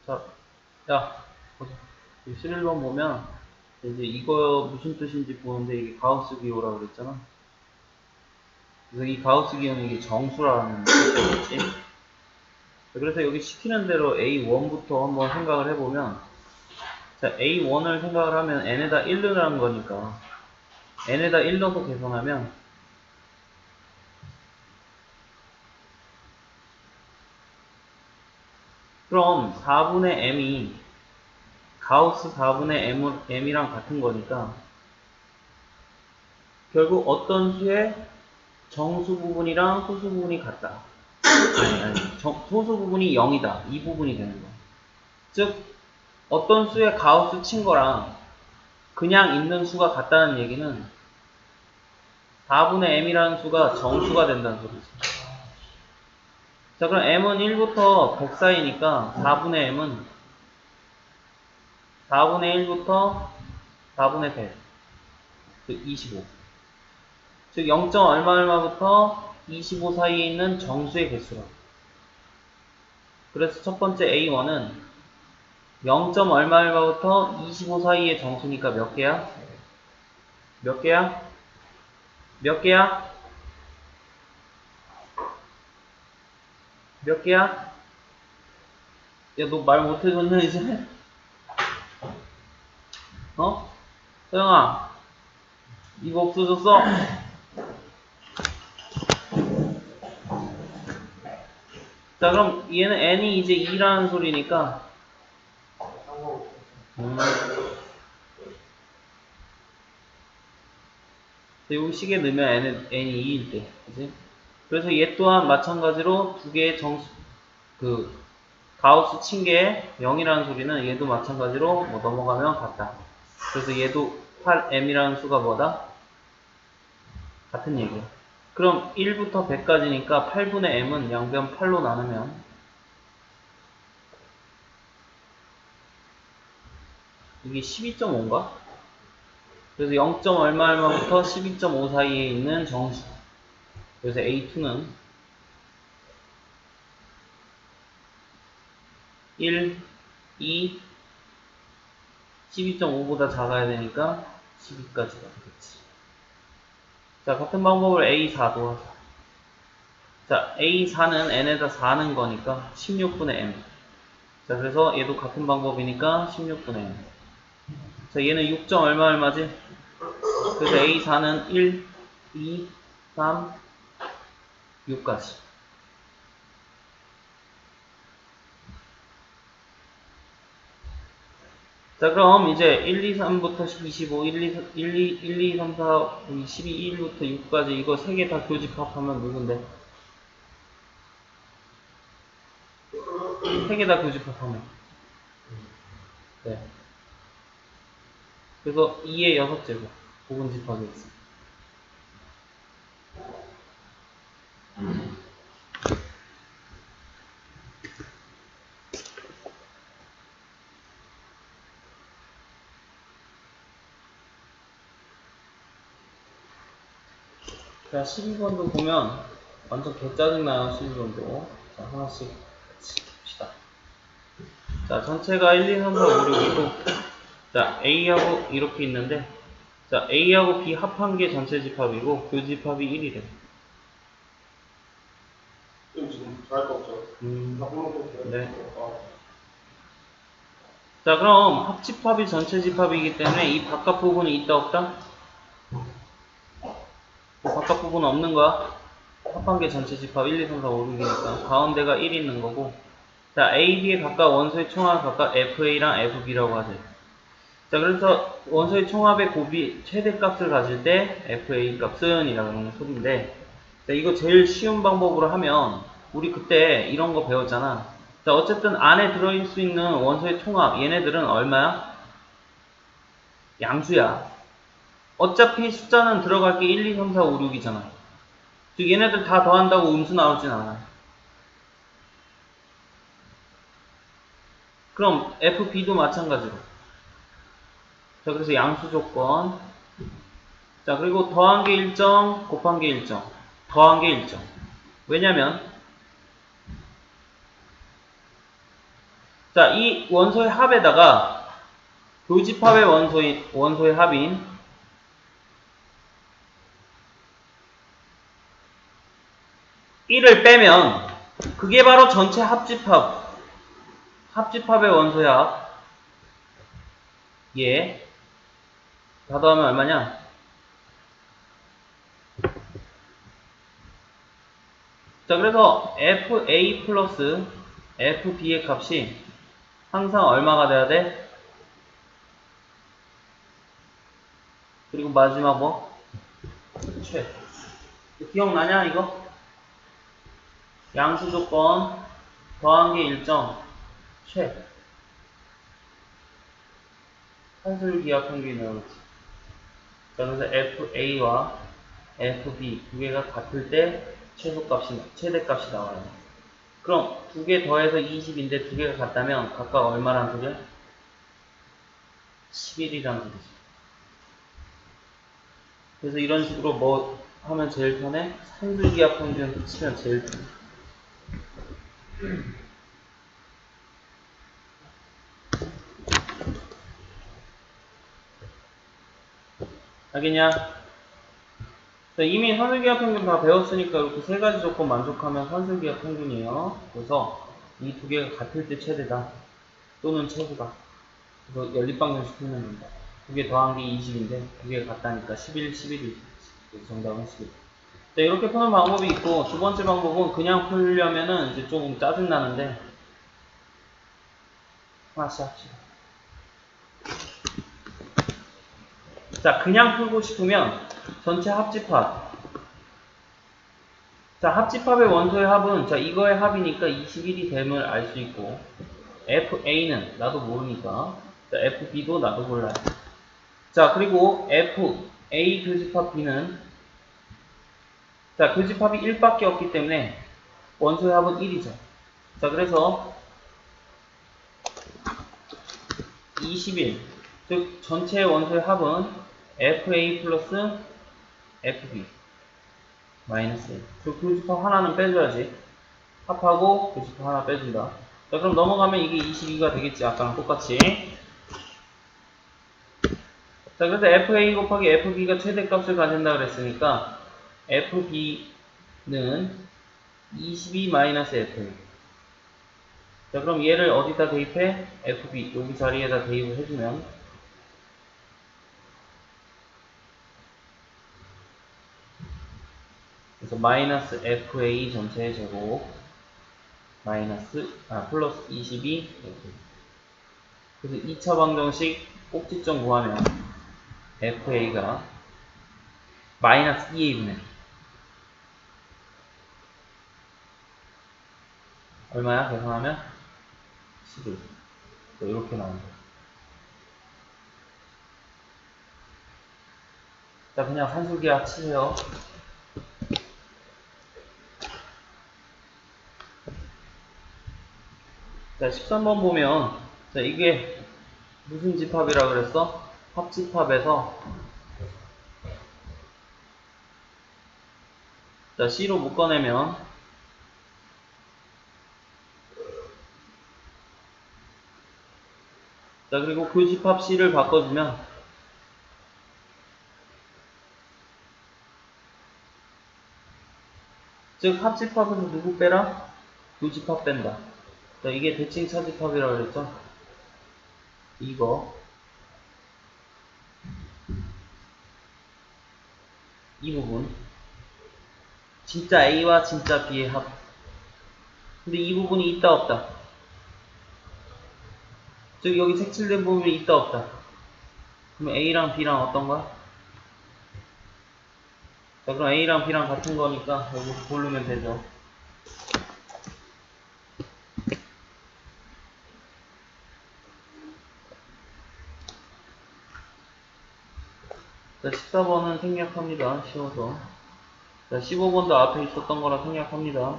자, 야, 보자. 11번 보면, 이제 이거 무슨 뜻인지 보는데, 이게 가우스 기호라고 그랬잖아. 그래서 이 가우스 기호는 이게 정수라는 뜻이겠지. 그래서 여기 시키는 대로 A1부터 한번 생각을 해보면, 자, A1을 생각을 하면 n에다 1 넣으라는 거니까, n에다 1 넣어서 계산하면, 그럼 4분의 m이 가우스 4분의 m이랑 같은 거니까 결국 어떤 수의 정수 부분이랑 소수 부분이 같다. 아니 소수 부분이 0이다. 이 부분이 되는 거야. 즉 어떤 수의 가우스 친 거랑 그냥 있는 수가 같다는 얘기는 4분의 m이라는 수가 정수가 된다는 소리지. 자, 그럼 m은 1부터 100 사이니까 4분의 m은 4분의 1부터 4분의 100, 즉 25. 즉 0. 얼마 얼마부터 25 사이에 있는 정수의 개수라고. 그래서 첫 번째 A1은 0. 얼마 얼마부터 25 사이의 정수니까 몇 개야? 몇 개야? 몇 개야? 몇 개야? 야, 너 말 못해줬네, 이제? 어? 서영아, 이거 없어졌어? 자, 그럼 얘는 n이 이제 2라는 소리니까, 여기 식에 넣으면 n이 2일 때, 그지? 그래서 얘 또한 마찬가지로 두 개의 정수, 가우스 친 게 0이라는 소리는 얘도 마찬가지로 뭐 넘어가면 같다. 그래서 얘도 8m이라는 수가 뭐다? 같은 얘기야. 그럼 1부터 100까지니까 8분의 m은 양변 8로 나누면 이게 12.5인가? 그래서 0. 얼마 얼마부터 12.5 사이에 있는 정수. 그래서 A2는 1, 2, 12.5보다 작아야 되니까 12까지가 되겠지. 자, 같은 방법을 A4도 하자. 자, A4는 n에다 4는 거니까 16분의 m. 자, 그래서 얘도 같은 방법이니까 16분의 m. 자, 얘는 6. 얼마 얼마지? 그래서 A4는 1, 2, 3, 6까지. 자, 그럼 이제 1, 2, 3부터 25, 1, 2, 3, 4, 12, 1부터 6까지 이거 3개 다 교집합하면 누군데? 3개 다 교집합하면. 네. 그래서 2의 6제곱. 부분집합이었어. 자, 12번도 보면 완전 개짜증나요, 12번도. 자, 하나씩 같이 봅시다. 자, 전체가 1, 2, 3, 4, 5, 6이고, 자, A하고 이렇게 있는데, 자, A하고 B 합한 게 전체 집합이고, 교집합이 1이래. 지금 잘거 없죠? 네. 자, 그럼 합집합이 전체 집합이기 때문에 이 바깥 부분이 있다 없다? 바깥 부분은 없는 거야. 합한 게 전체 집합 1, 2, 3, 4, 5, 6이니까 가운데가 1 있는 거고. 자, A, B의 각각 원소의 총합을 각각 FA랑 FB라고 하죠. 자, 그래서 원소의 총합의 곱이 최대값을 가질 때 FA 값은 이라는 소리인데, 자, 이거 제일 쉬운 방법으로 하면 우리 그때 이런 거 배웠잖아. 자, 어쨌든 안에 들어있을 수 있는 원소의 총합, 얘네들은 얼마야? 양수야. 어차피 숫자는 들어갈 게 1, 2, 3, 4, 5, 6이잖아. 즉 얘네들 다 더한다고 음수 나오진 않아. 그럼 FB도 마찬가지로. 자, 그래서 양수 조건. 자, 그리고 더한 게 1점, 곱한 게 1점. 더한 게 1점. 왜냐면 자, 이 원소의 합에다가 교집합의 원소의 합인 1을 빼면 그게 바로 전체 합집합의 원소의 합. 예. 다 더하면 얼마냐? 자, 그래서 FA 플러스 FB의 값이 항상 얼마가 돼야 돼? 그리고 마지막 뭐? 최. 기억나냐, 이거? 양수 조건 더한 게 일정 최. 산술 기하 평균이라고 그랬지. 자, 그래서 FA와 FB 두 개가 같을 때 최대값이 나와요. 그럼 두 개 더해서 20인데 두 개가 같다면 각각 얼마란 소리야? 11이라는 소리지. 그래서 이런 식으로 뭐 하면 제일 편해? 산술기하 평균 치면 제일 편해. 알겠냐? 자, 이미 산술기하 평균 다 배웠으니까 이렇게 세 가지 조건 만족하면 산술기하 평균이에요. 그래서 이 두 개가 같을 때 최대다. 또는 최고다. 그래서 연립방정식 풀면 된다. 두 개 더한 게 20인데 두 개가 같다니까 11, 11이 정답은 11. 자, 이렇게 푸는 방법이 있고 두 번째 방법은 그냥 풀려면은 이제 좀 짜증나는데 하나씩 합시다. 자, 그냥 풀고 싶으면 전체 합집합. 자, 합집합의 원소의 합은 자, 이거의 합이니까 21이 됨을 알 수 있고 FA는 나도 모르니까 자, FB도 나도 몰라요. 자, 그리고 FA 교집합 B는 자, 교집합이 1밖에 없기 때문에 원소의 합은 1이죠. 자, 그래서 21, 즉 전체 원소의 합은 FA 플러스 FB 마이너스 1. 그 교집합 하나는 빼줘야지. 합하고 교집합 하나 빼준다. 자, 그럼 넘어가면 이게 22가 되겠지. 아까랑 똑같이. 자, 그래서 FA 곱하기 FB가 최대값을 가진다 그랬으니까 FB는 22 마이너스 FA. 자, 그럼 얘를 어디다 대입해? FB 여기 자리에다 대입을 해주면 그래서 마이너스 FA 전체의 제곱 플러스 22 FA. 그래서 2차 방정식 꼭지점 구하면 FA가 마이너스 2A분의 얼마야? 계산하면 11. 이렇게 나온다. 자, 그냥 산술기하 치세요. 자, 13번 보면 자, 이게 무슨 집합이라 그랬어? 합집합에서 자, C로 묶어내면 자, 그리고 교집합 C를 바꿔주면 즉 합집합에서 누구 빼라? 교집합 뺀다. 자, 이게 대칭 차집합이라 그랬죠? 이거 이 부분 진짜 A와 진짜 B의 합. 근데 이 부분이 있다 없다. 즉 여기 색칠된 부분이 있다 없다. 그럼 A랑 B랑 어떤 거야? 자, 그럼 A랑 B랑 같은 거니까 여기 고르면 되죠. 자, 14번은 생략합니다. 쉬워서. 자, 15번도 앞에 있었던 거라 생략합니다.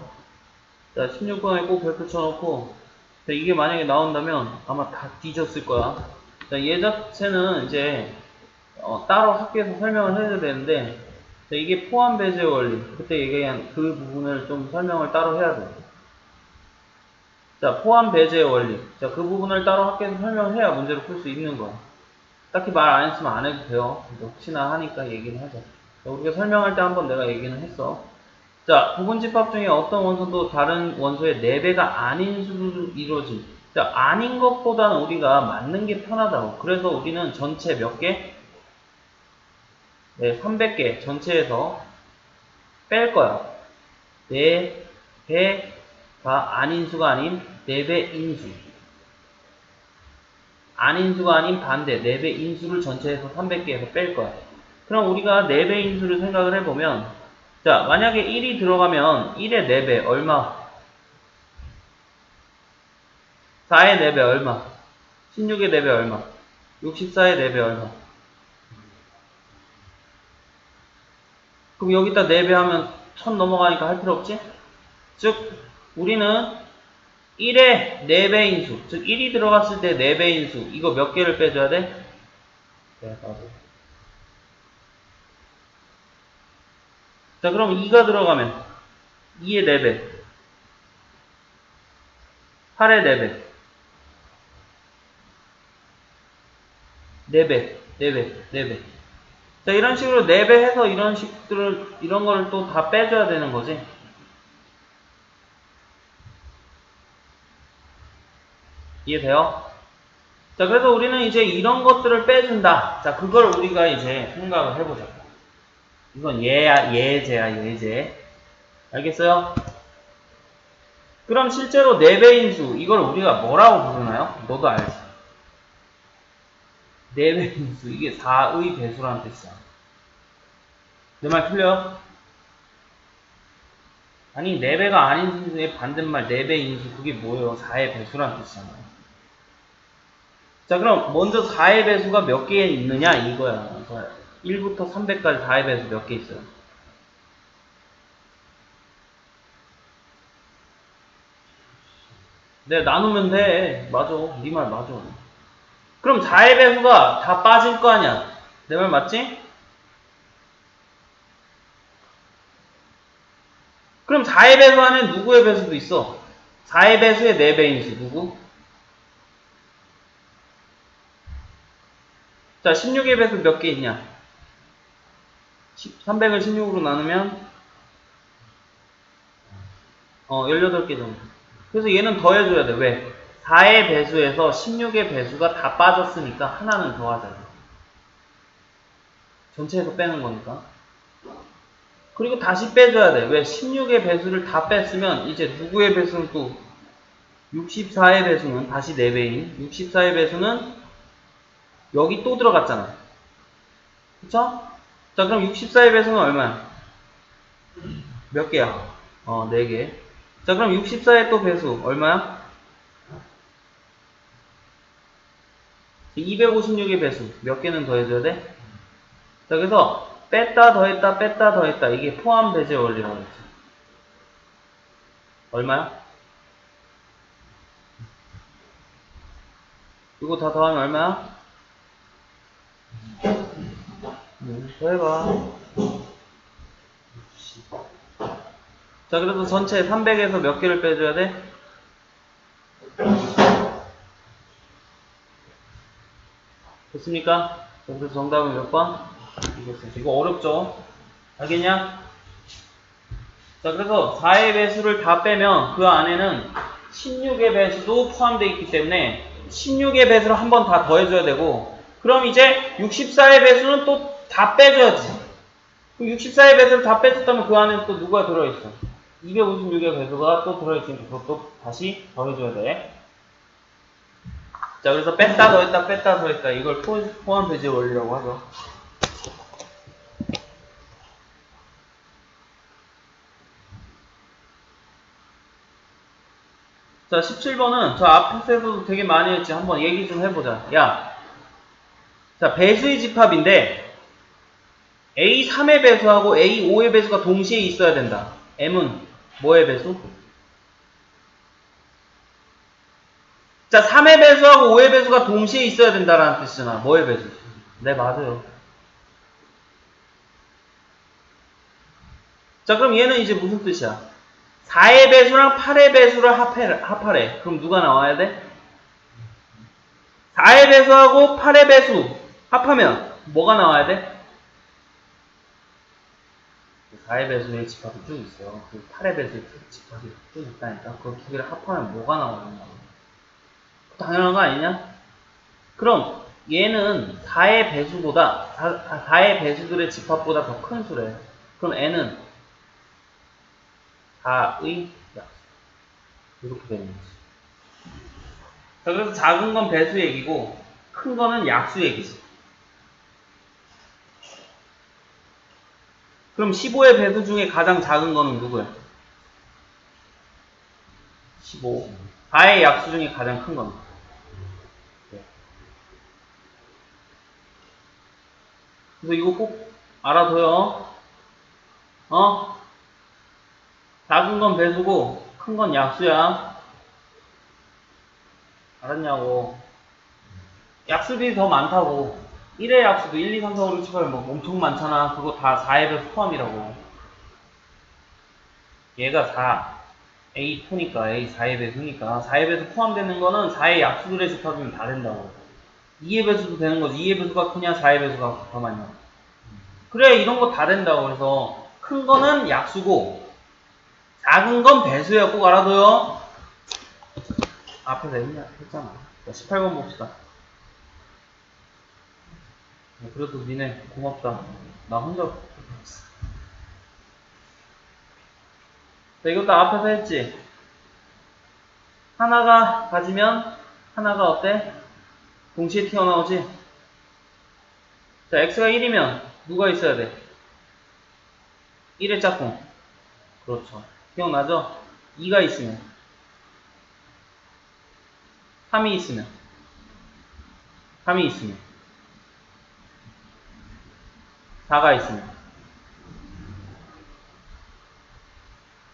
자, 16번에 꼭 별표 쳐놓고 자, 이게 만약에 나온다면 아마 다 뒤졌을 거야. 자, 얘 자체는 이제 따로 학교에서 설명을 해야 되는데 자, 이게 포함 배제 원리 그때 얘기한 그 부분을 좀 설명을 따로 해야 돼. 자, 포함 배제의 원리. 자, 그 부분을 따로 학교에서 설명해야 문제를 풀 수 있는 거야. 딱히 말 안 했으면 안 해도 돼요. 혹시나 하니까 얘기는 하자. 자, 우리가 설명할 때 한번 내가 얘기는 했어. 자, 부분집합 중에 어떤 원소도 다른 원소의 4배가 아닌 수로 이루어진. 자, 아닌 것보다는 우리가 맞는 게 편하다고. 그래서 우리는 전체 몇 개? 네, 300개 전체에서 뺄 거야. 4배가 아닌 수가 아닌 4배 인수. 아닌 수가 아닌 반대 4배 인수를 전체에서 300개에서 뺄 거야. 그럼 우리가 4배 인수를 생각을 해보면, 자, 만약에 1이 들어가면 1의 4배 얼마? 4의 4배 얼마? 16의 4배 얼마? 64의 4배 얼마? 그럼 여기다 4배 하면 1000 넘어가니까 할 필요 없지? 즉 우리는 1의 4배 인수, 즉 1이 들어갔을 때 4배 인수, 이거 몇 개를 빼줘야 돼? 네, 맞아. 자, 그럼 2가 들어가면 2의 4배, 8의 4배, 4배, 4배, 4배. 자, 이런 식으로 4배 해서 이런 거를 또 다 빼줘야 되는 거지. 이해돼요? 자, 그래서 우리는 이제 이런 것들을 빼준다. 자, 그걸 우리가 이제 생각을 해보자. 이건 예제야, 예제. 알겠어요? 그럼 실제로 4배 인수, 이걸 우리가 뭐라고 부르나요? 너도 알지? 4배 인수, 이게 4의 배수라는 뜻이야. 내 말 틀려? 아니, 4배가 아닌 순수의 반대말 4배 인수, 그게 뭐예요? 4의 배수라는 뜻이잖아요. 자, 그럼 먼저 4의 배수가 몇 개 있느냐? 이거야. 자, 1부터 300까지 4의 배수 몇 개 있어요? 네, 나누면 돼. 맞아. 네 말 맞아. 그럼 4의 배수가 다 빠질 거 아니야. 내 말 맞지? 그럼 4의 배수 안에 누구의 배수도 있어? 4의 배수의 4배 인수 누구? 자, 16의 배수 몇 개 있냐? 300을 16으로 나누면 18개 정도. 그래서 얘는 더해줘야 돼. 왜? 4의 배수에서 16의 배수가 다 빠졌으니까 하나는 더하자. 전체에서 빼는 거니까. 그리고 다시 빼줘야 돼. 왜? 16의 배수를 다 뺐으면 이제 누구의 배수는 또 64의 배수는 다시 4배인 64의 배수는 여기 또 들어갔잖아. 그쵸? 자, 그럼 64의 배수는 얼마야? 몇 개야? 4개. 자, 그럼 64의 또 배수 얼마야? 256의 배수 몇 개는 더해줘야 돼? 자, 그래서 뺐다 더했다 뺐다 더했다 이게 포함 배제 원리라고 했지. 얼마야? 이거 다 더하면 얼마야? 더해봐. 자, 그래서 전체 300에서 몇 개를 빼줘야 돼? 됐습니까? 그래서 정답은 몇 번? 이거 어렵죠? 알겠냐? 자, 그래서 4의 배수를 다 빼면 그 안에는 16의 배수도 포함되어 있기 때문에 16의 배수를 한 번 다 더해줘야 되고, 그럼 이제 64의 배수는 또 다 빼줘야지. 64의 배수를 다 빼줬다면 그 안에 또 누가 들어있어? 256의 배수가 또 들어있으니까 그것도 다시 더해줘야 돼. 자, 그래서 뺐다 더했다 뺐다 더했다 이걸 포함 배제 원리라고 하죠. 자, 17번은 저 앞에서도 되게 많이 했지. 한번 얘기 좀 해보자. 야, 자, 배수의 집합인데 A3의 배수하고 A5의 배수가 동시에 있어야 된다. M은 뭐의 배수? 자, 3의 배수하고 5의 배수가 동시에 있어야 된다라는 뜻이잖아. 뭐의 배수? 네, 맞아요. 자, 그럼 얘는 이제 무슨 뜻이야? 4의 배수랑 8의 배수를 합하래. 그럼 누가 나와야 돼? 4의 배수하고 8의 배수 합하면 뭐가 나와야 돼? 4의 배수의 집합이 쭉 있어요. 그 8의 배수의 집합이 쭉 있다니까. 그 두 개를 합하면 뭐가 나오는 거야? 당연한 거 아니냐? 그럼 얘는 4의 배수보다 4의 배수들의 집합보다 더 큰 수래. 그럼 n은 4의 약수. 이렇게 되는 거지. 자, 그래서 작은 건 배수 얘기고 큰 거는 약수 얘기지. 그럼 15의 배수 중에 가장 작은 거는 누구야? 15. 4의 약수 중에 가장 큰 거는? 그래서 이거 꼭 알아둬요. 어? 작은 건 배수고 큰 건 약수야. 알았냐고. 약수들이 더 많다고. 1의 약수도 1, 2, 3, 4, 5, 6, 7, 8 뭐 엄청 많잖아. 그거 다 4의 배수 포함이라고. 얘가 4. A2니까 A 4의 배수니까 4의 배수 포함되는 거는 4의 약수들의 집합이면 다 된다고. 2의 배수도 되는 거지. 2의 배수가 크냐 4의 배수가 더 많냐. 그래 이런 거 다 된다고. 그래서 큰 거는 약수고 작은 건 배수야. 꼭 알아둬요. 앞에서 했잖아. 18번 봅시다. 그래도 니네 고맙다. 나 혼자 했어. 자, 이것도 앞에서 했지. 하나가 가지면 하나가 어때? 동시에 튀어나오지? 자, x가 1이면 누가 있어야 돼? 1의 짝꿍. 그렇죠. 기억나죠? 2가 있으면 3이 있으면 3이 있으면 4가 있으면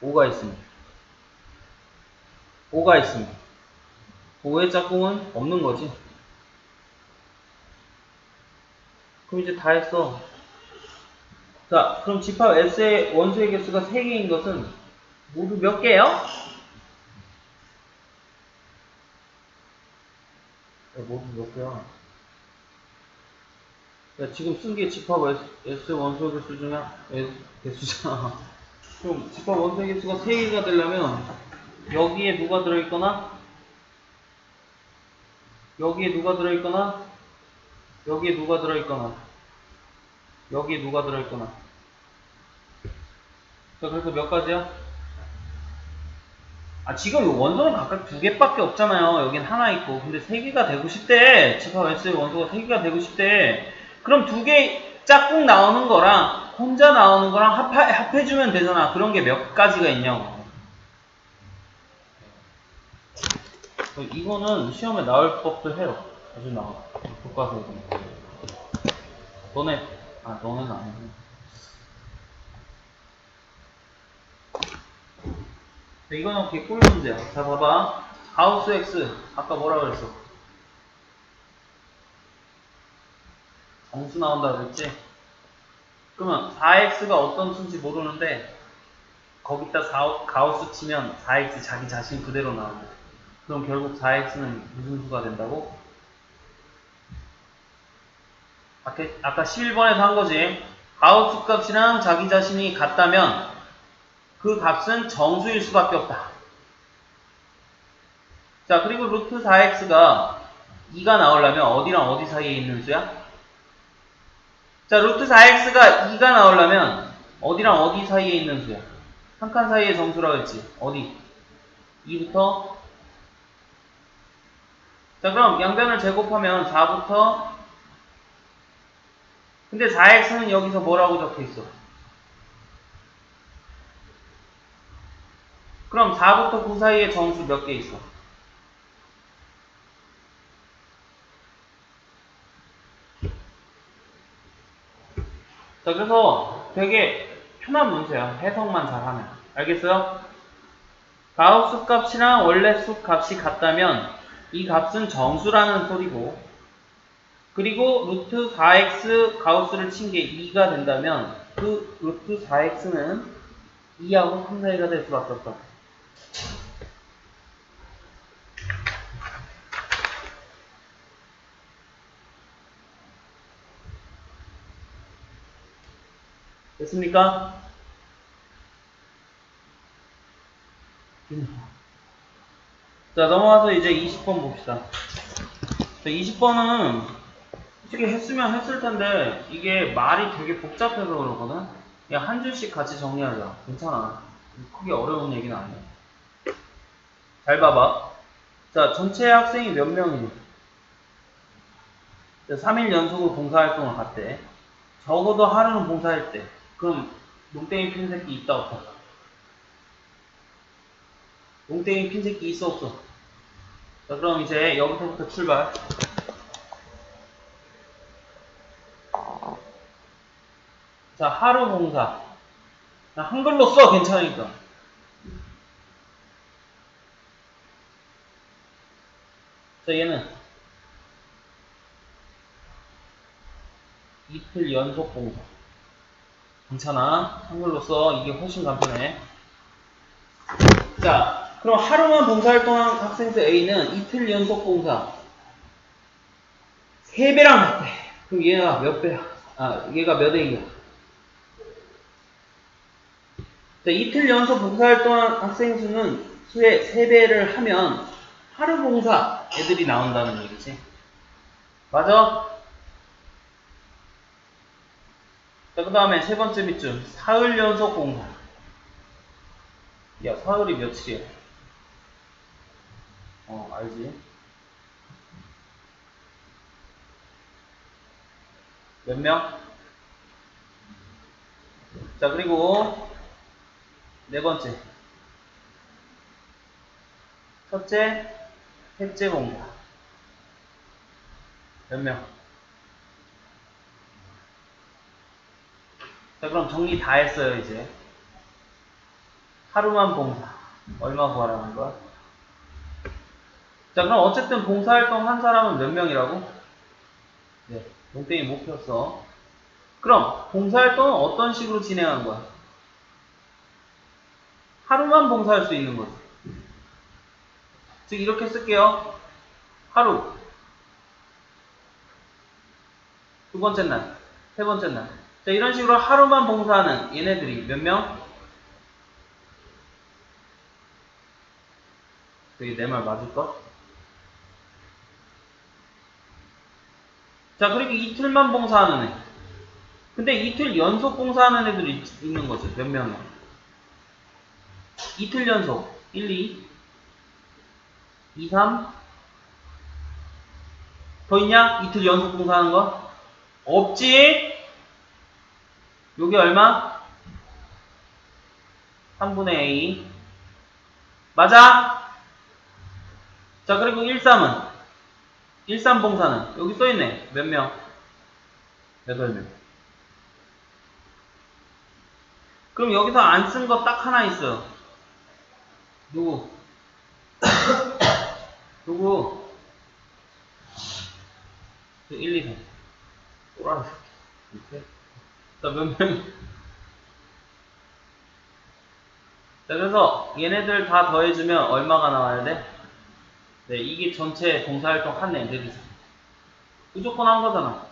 5가 있으면 5가 있으면 5의 짝꿍은 없는 거지. 그럼 이제 다 했어. 자, 그럼 집합 S의 원소의 개수가 3개인 것은 모두 몇 개예요? 모두 몇 개야? 야, 지금 쓴 게 집합 S 원소의 개수 중에 개수잖아. 그럼 집합 원소의 개수가 3개가 되려면 여기에 누가 들어있거나 여기에 누가 들어있거나 여기에 누가 들어있거나 여기에 누가 들어있거나. 자, 그래서 몇 가지야? 아, 지금 원소는 각각 2개밖에 없잖아요. 여긴 하나 있고. 근데 3개가 되고 싶대. 집합 S의 원소가 3개가 되고 싶대. 그럼 2개 짝꿍 나오는 거랑 혼자 나오는 거랑 합해주면 되잖아. 그런 게 몇 가지가 있냐고. 이거는 시험에 나올 법도 해요. 자주 나와. 교과서에서. 너네는 아니고. 이거는 개꿀 문제야. 자, 봐봐. 가우스 X. 아까 뭐라 그랬어? 정수 나온다 그랬지? 그러면 4x가 어떤 수인지 모르는데 거기다 가우스 치면 4x 자기 자신 그대로 나온다. 그럼 결국 4x는 무슨 수가 된다고? 아까 11번에서 한 거지. 가우스 값이랑 자기 자신이 같다면 그 값은 정수일 수밖에 없다. 자, 그리고 루트 4x가 2가 나오려면 어디랑 어디 사이에 있는 수야? 자, 루트 4x가 2가 나오려면 어디랑 어디 사이에 있는 수야? 한 칸 사이의 정수라고 했지. 어디? 2부터. 자, 그럼 양변을 제곱하면 4부터. 근데 4x는 여기서 뭐라고 적혀있어? 그럼 4부터 9 사이에 정수 몇 개 있어? 자, 그래서 되게 편한 문제야. 해석만 잘하면. 알겠어요? 가우스 값이랑 원래 수 값이 같다면 이 값은 정수라는 소리고, 그리고 루트 4x 가우스를 친 게 2가 된다면 그 루트 4x는 2하고 3 사이가 될 수밖에 없다. 됐습니까? 자, 넘어가서 이제 20번 봅시다. 자, 20번은 솔직히 했으면 했을 텐데 이게 말이 되게 복잡해서 그러거든? 그냥 한 줄씩 같이 정리하자. 괜찮아. 크게 어려운 얘기는 아니야. 잘 봐봐. 자, 전체 학생이 몇 명이니? 3일 연속으로 봉사활동을 갔대. 적어도 하루는 봉사했대. 그럼 농땡이 핀 새끼 있다 없다? 농땡이 핀 새끼 있어 없어? 자, 그럼 이제 여기서부터 출발. 자, 하루 봉사. 한글로 써, 괜찮으니까. 자, 얘는 이틀 연속 봉사. 괜찮아. 한글로 써. 이게 훨씬 간편해. 자, 그럼 하루만 봉사활동한 학생 수 A는 이틀 연속 봉사 3배랑 같대. 그럼 얘가 몇 배야? 얘가 몇 A야? 자, 이틀 연속 봉사활동한 학생 수의 3배를 하면 하루 봉사 애들이 나온다는 얘기지. 맞아? 자, 그 다음에 세 번째 밑줄. 사흘 연속 봉사. 야, 사흘이 며칠이야? 알지. 몇 명? 자, 그리고 네 번째. 첫째, 셋째 봉사. 몇 명? 자, 그럼 정리 다 했어요, 이제. 하루만 봉사. 얼마 구하라는 거야? 자, 그럼 어쨌든 봉사활동 한 사람은 몇 명이라고? 네, 농땡이 못 폈어. 그럼 봉사활동은 어떤 식으로 진행한 거야? 하루만 봉사할 수 있는 거지. 즉 이렇게 쓸게요. 하루, 두 번째 날, 세 번째 날. 자, 이런 식으로 하루만 봉사하는 얘네들이 몇 명? 되게 내 말 맞을까? 자, 그리고 이틀만 봉사하는 애. 근데 이틀 연속 봉사하는 애들이 있는 거지. 몇 명이야? 이틀 연속. 1, 2, 2, 3. 더 있냐? 이틀 연속 봉사하는 거? 없지? 요게 얼마? 3분의 A. 맞아? 자, 그리고 1, 3은? 1, 3 봉사는? 여기 써있네. 몇 명? 8명. 그럼 여기서 안 쓴 거 딱 하나 있어요. 누구? 누구? 1, 2, 3. 또라이. 이렇게. 자, 몇 명? 자, 그래서 얘네들 다 더해주면 얼마가 나와야 돼? 네, 이게 전체 봉사활동 한 애들이죠. 무조건 한 거잖아.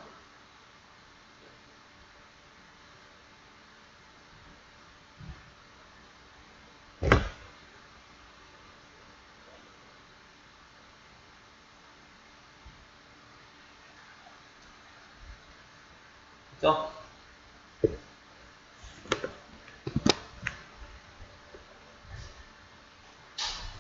그죠?